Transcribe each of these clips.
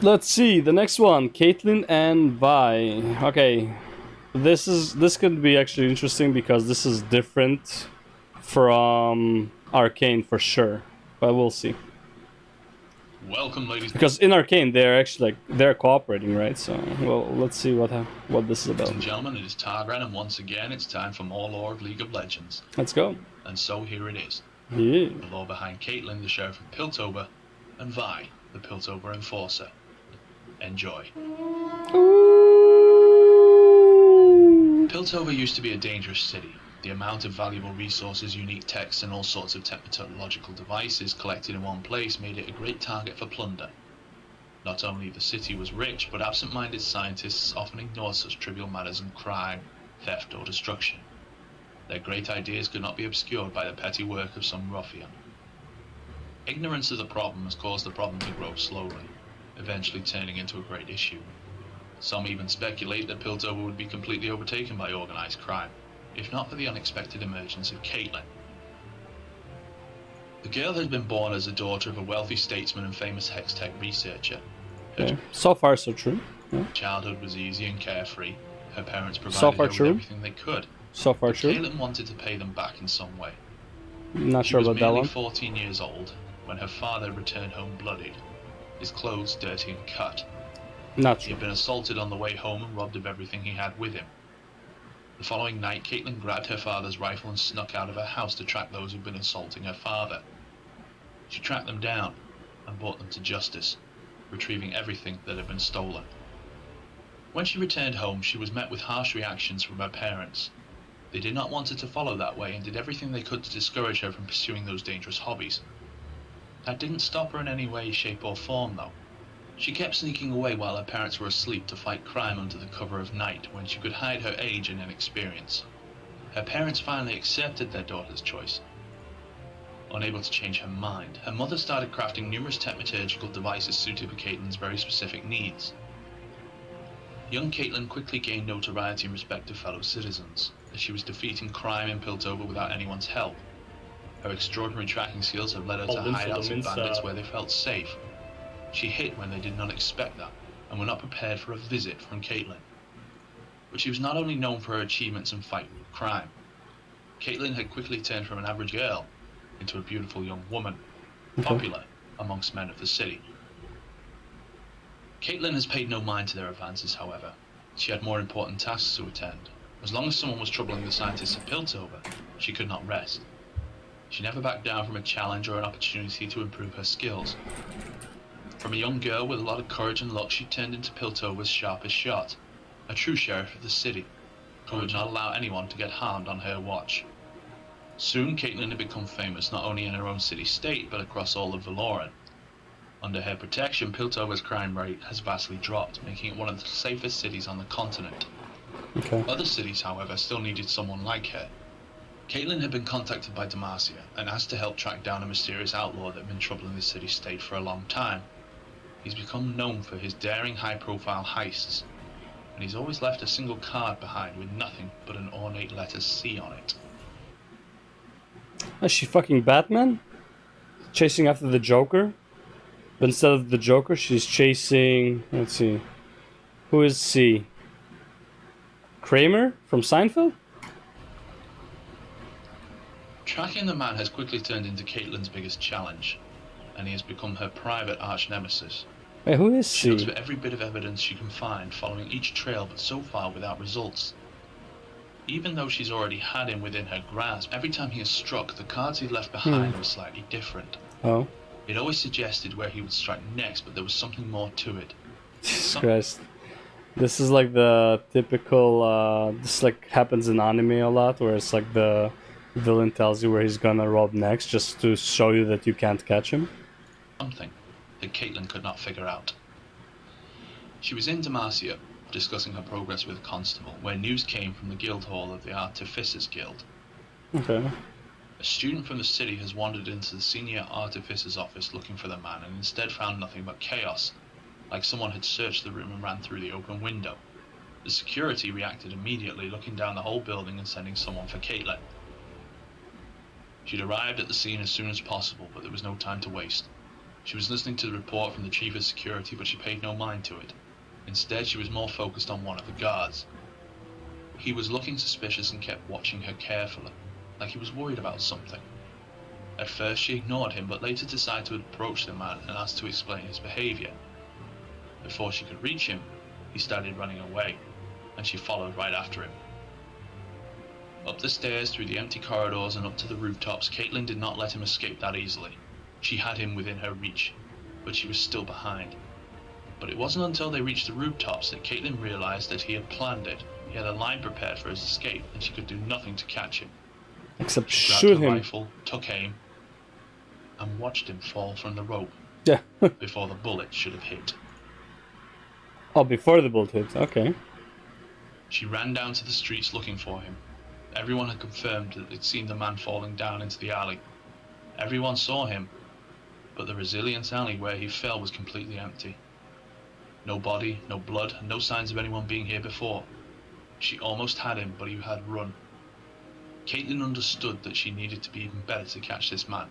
Let's see the next one, Caitlyn and Vi. Okay, this could be actually interesting because this is different from Arcane for sure, but we'll see. Welcome, ladies Because in Arcane they're actually they're cooperating, right? So well, let's see what this is about. and gentlemen, it is Targran, and once again it's time for more lore of League of Legends. Let's go. And so here it is. Yeah. The lore behind Caitlyn, the Sheriff of Piltover, and Vi, the Piltover Enforcer. Enjoy. Piltover used to be a dangerous city. The amount of valuable resources, unique texts, and all sorts of technological devices collected in one place made it a great target for plunder. Not only the city was rich, but absent-minded scientists often ignored such trivial matters as crime, theft, or destruction. Their great ideas could not be obscured by the petty work of some ruffian. Ignorance of the problem has caused the problem to grow slowly, eventually turning into a great issue. Some even speculate that Piltover would be completely overtaken by organized crime, if not for the unexpected emergence of Caitlyn. The girl has been born as the daughter of a wealthy statesman and famous hex-tech researcher. Okay. So far, so true. Her childhood was easy and carefree. Her parents provided So far her with true. everything they could. So far, But true. Caitlyn wanted to pay them back in some way. Not sure about that She was one. merely 14 years old when her father returned home bloodied, his clothes dirty and cut. Not He true. had been assaulted on the way home and robbed of everything he had with him. The following night, Caitlyn grabbed her father's rifle and snuck out of her house to track those who'd been assaulting her father. She tracked them down and brought them to justice, retrieving everything that had been stolen. When she returned home, she was met with harsh reactions from her parents. They did not want her to follow that way and did everything they could to discourage her from pursuing those dangerous hobbies. That didn't stop her in any way, shape or form, though. She kept sneaking away while her parents were asleep to fight crime under the cover of night when she could hide her age and inexperience. Her parents finally accepted their daughter's choice. Unable to change her mind, her mother started crafting numerous technological devices suited for Caitlyn's very specific needs. Young Caitlyn quickly gained notoriety and respect of fellow citizens, as she was defeating crime in Piltover without anyone's help. Her extraordinary tracking skills have led her to hideouts and bandits where they felt safe. She hit when they did not expect that, and were not prepared for a visit from Caitlyn. But she was not only known for her achievements in fighting crime. Caitlyn had quickly turned from an average girl into a beautiful young woman, popular amongst men of the city. Caitlyn has paid no mind to their advances, however. She had more important tasks to attend. As long as someone was troubling the scientists of Piltover, she could not rest. She never backed down from a challenge or an opportunity to improve her skills. From a young girl with a lot of courage and luck, she turned into Piltover's sharpest shot, a true sheriff of the city, who would not allow anyone to get harmed on her watch. Soon, Caitlyn had become famous not only in her own city-state, but across all of Valoran. Under her protection, Piltover's crime rate has vastly dropped, making it one of the safest cities on the continent. Okay. Other cities, however, still needed someone like her. Caitlyn had been contacted by Demacia and asked to help track down a mysterious outlaw that had been troubling the city-state for a long time. He's become known for his daring, high-profile heists, and he's always left a single card behind with nothing but an ornate letter C on it. Is she fucking Batman? Chasing after the Joker? But instead of the Joker, she's chasing... Let's see. Who is C? Kramer from Seinfeld? Tracking the man has quickly turned into Caitlyn's biggest challenge, and he has become her private arch-nemesis. Wait, who is She looks C? for every bit of evidence she can find, following each trail, but so far without results. Even though she's already had him within her grasp, every time he has struck, the cards he left behind were slightly different. Oh. It always suggested where he would strike next, but there was something more to it. Jesus Christ. This is like the typical, this like happens in anime a lot, where it's like the villain tells you where he's gonna rob next, just to show you that you can't catch him. Something that Caitlyn could not figure out. She was in Demacia, discussing her progress with a constable, where news came from the guild hall of the Artificers Guild. Okay. A student from the city has wandered into the senior artificer's office looking for the man and instead found nothing but chaos, like someone had searched the room and ran through the open window. The security reacted immediately, looking down the whole building and sending someone for Caitlyn. She'd arrived at the scene as soon as possible, but there was no time to waste. She was listening to the report from the chief of security, but she paid no mind to it. Instead, she was more focused on one of the guards. He was looking suspicious and kept watching her carefully, like he was worried about something. At first she ignored him, but later decided to approach the man and ask to explain his behaviour. Before she could reach him, he started running away, and she followed right after him. Up the stairs, through the empty corridors and up to the rooftops, Caitlin did not let him escape that easily. She had him within her reach, but she was still behind. But it wasn't until they reached the rooftops that Caitlin realised that he had planned it. He had a line prepared for his escape, and she could do nothing to catch him. Except She shoot grabbed her him. rifle, took aim, and watched him fall from the rope Yeah. before the bullet should have hit. Oh, before the bullet hit. Okay. She ran down to the streets looking for him. Everyone had confirmed that they'd seen the man falling down into the alley. Everyone saw him, but the Resilience alley where he fell was completely empty. No body, no blood, and no signs of anyone being here before. She almost had him, but he had run. Caitlin understood that she needed to be even better to catch this man.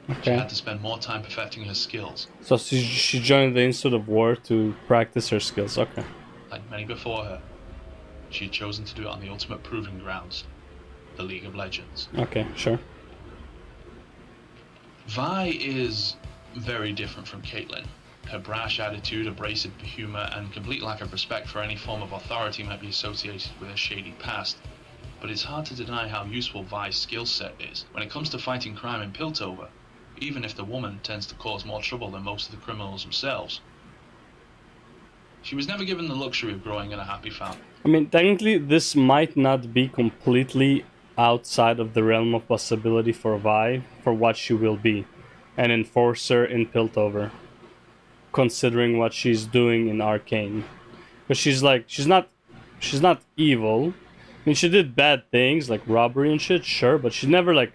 She Okay. had to spend more time perfecting her skills. So she joined the Institute of War to practice her skills. Okay. Like many before her, she had chosen to do it on the ultimate proving grounds, the League of Legends. Okay, sure. Vi is very different from Caitlin. Her brash attitude, abrasive humour, and complete lack of respect for any form of authority might be associated with her shady past, but it's hard to deny how useful Vi's skill set is when it comes to fighting crime in Piltover, even if the woman tends to cause more trouble than most of the criminals themselves. She was never given the luxury of growing in a happy family. I mean, technically, this might not be completely outside of the realm of possibility for Vi for what she will be, an enforcer in Piltover, considering what she's doing in Arcane. Because she's not evil. I mean, she did bad things like robbery and shit, sure, but she never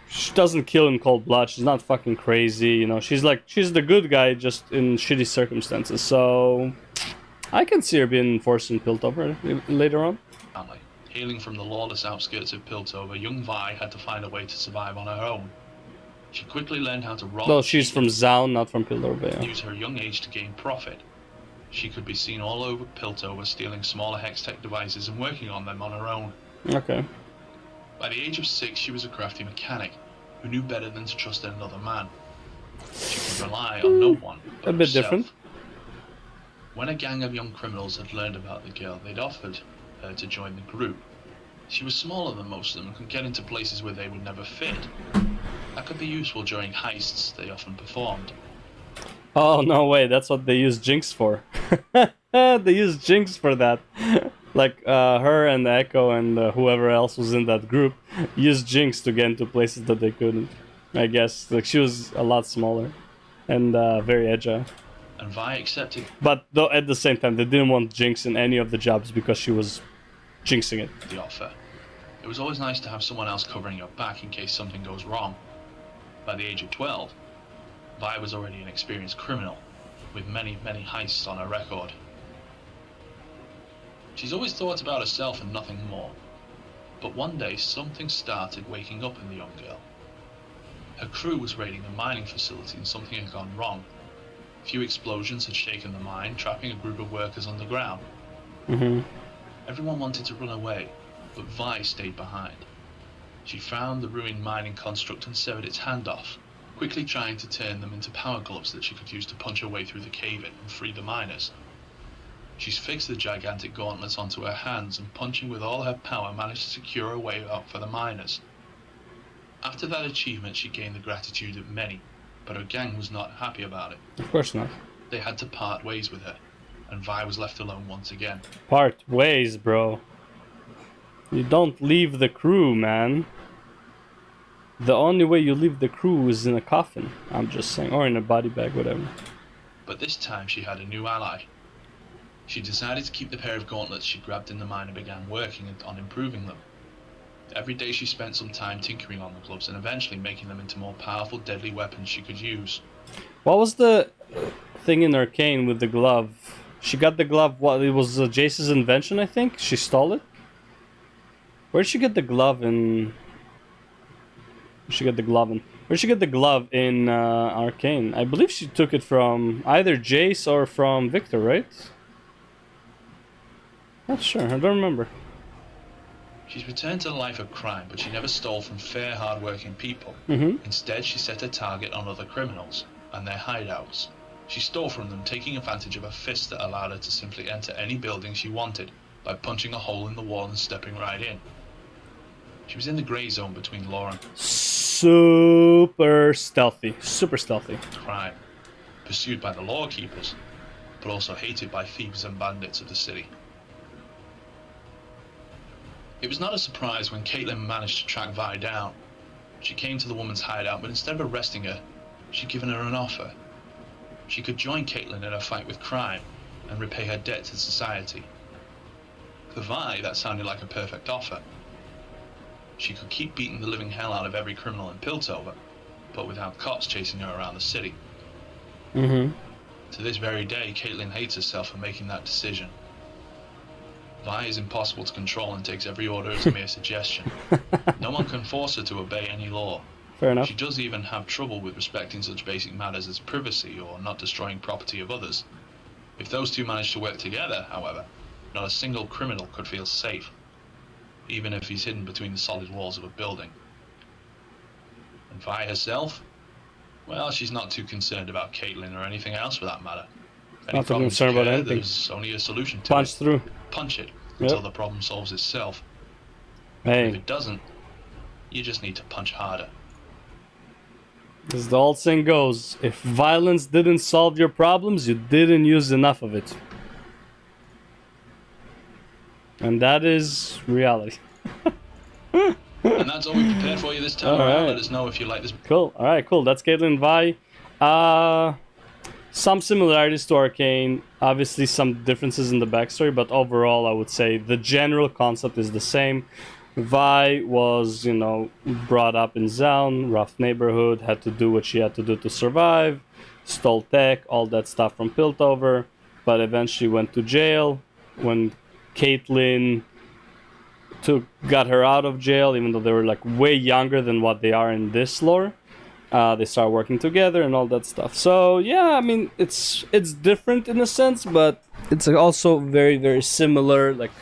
she doesn't kill in cold blood. She's not fucking crazy, you know. She's the good guy just in shitty circumstances. So I can see her being enforced in Piltover later on. Hailing from the lawless outskirts of Piltover, young Vi had to find a way to survive on her own. She quickly learned how to rob. No, she's from Zaun, not from Piltover. and Yeah. use her young age to gain profit. She could be seen all over Piltover stealing smaller Hextech devices and working on them on her own. Okay. By the age of 6, she was a crafty mechanic who knew better than to trust another man. She could rely on no one but A bit herself. different. When a gang of young criminals had learned about the girl, they'd offered her to join the group. She was smaller than most of them and could get into places where they would never fit. That could be useful during heists they often performed. Oh, no way, that's what they use Jinx for. They use Jinx for that. Her and Echo and whoever else was in that group used Jinx to get into places that they couldn't. I guess. She was a lot smaller and very agile. And Vi accepted But though at the same time, they didn't want Jinx in any of the jobs because she was jinxing it. the offer. It was always nice to have someone else covering your back in case something goes wrong. By the age of 12, Vi was already an experienced criminal, with many, many heists on her record. She's always thought about herself and nothing more. But one day, something started waking up in the young girl. Her crew was raiding a mining facility and something had gone wrong. A few explosions had shaken the mine, trapping a group of workers underground. Mm-hmm. Everyone wanted to run away, but Vi stayed behind. She found the ruined mining construct and severed its hand off, quickly trying to turn them into power gloves that she could use to punch her way through the cave-in and free the miners. She's fixed the gigantic gauntlets onto her hands and punching with all her power managed to secure a way out for the miners. After that achievement she gained the gratitude of many, but her gang was not happy about it. Of course not. They had to part ways with her, and Vi was left alone once again. Part ways, bro. You don't leave the crew, man. The only way you leave the crew is in a coffin. I'm just saying. Or in a body bag, whatever. But this time she had a new ally. She decided to keep the pair of gauntlets she grabbed in the mine and began working on improving them. Every day she spent some time tinkering on the gloves and eventually making them into more powerful, deadly weapons she could use. What was the thing in Arcane with the glove? She got the glove, it was Jace's invention, I think? She stole it? Where'd she get the glove in... Where'd she get the glove in? Where'd she get the glove in Arcane? I believe she took it from either Jace or from Victor, right? Not sure, I don't remember. She's returned to the life of crime, but she never stole from fair, hard-working people. Mm-hmm. Instead, she set her target on other criminals and their hideouts. She stole from them, taking advantage of a fist that allowed her to simply enter any building she wanted by punching a hole in the wall and stepping right in. She was in the grey zone between law and Super stealthy. Super stealthy. crime, pursued by the law keepers, but also hated by thieves and bandits of the city. It was not a surprise when Caitlin managed to track Vi down. She came to the woman's hideout, but instead of arresting her, she'd given her an offer. She could join Caitlin in a fight with crime and repay her debt to society. For Vi, that sounded like a perfect offer. She could keep beating the living hell out of every criminal in Piltover, but without cops chasing her around the city. Mm-hmm. To this very day, Caitlin hates herself for making that decision. Vi is impossible to control and takes every order as a mere suggestion. No one can force her to obey any law. Fair enough. She does even have trouble with respecting such basic matters as privacy or not destroying property of others. If those two manage to work together, however, not a single criminal could feel safe, even if he's hidden between the solid walls of a building. And Vi herself? Well, she's not too concerned about Caitlin or anything else for that matter. If any Not too problems concerned about occur, anything. there's only a solution to Punch it. through. Punch it Yep. until the problem solves itself. If Hey, it doesn't, you just need to punch harder. as the old saying goes, if violence didn't solve your problems, you didn't use enough of it. And that is reality. And that's all we prepared for you this time All around. right. Let us know if you like this. Cool. All right, cool. That's Caitlin Vi. Some similarities to Arcane. Obviously, some differences in the backstory, but overall, I would say the general concept is the same. Vi was, brought up in Zaun, rough neighborhood, had to do what she had to do to survive, stole tech, all that stuff from Piltover, but eventually went to jail. When Caitlin got her out of jail, even though they were like way younger than what they are in this lore. They start working together and all that stuff. So yeah, I mean it's different in a sense, but it's also very, very similar. Like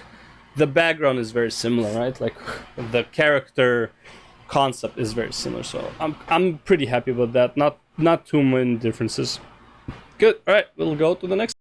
the background is very similar, right? Like the character concept is very similar. So I'm pretty happy about that. Not too many differences. Good. All right, we'll go to the next.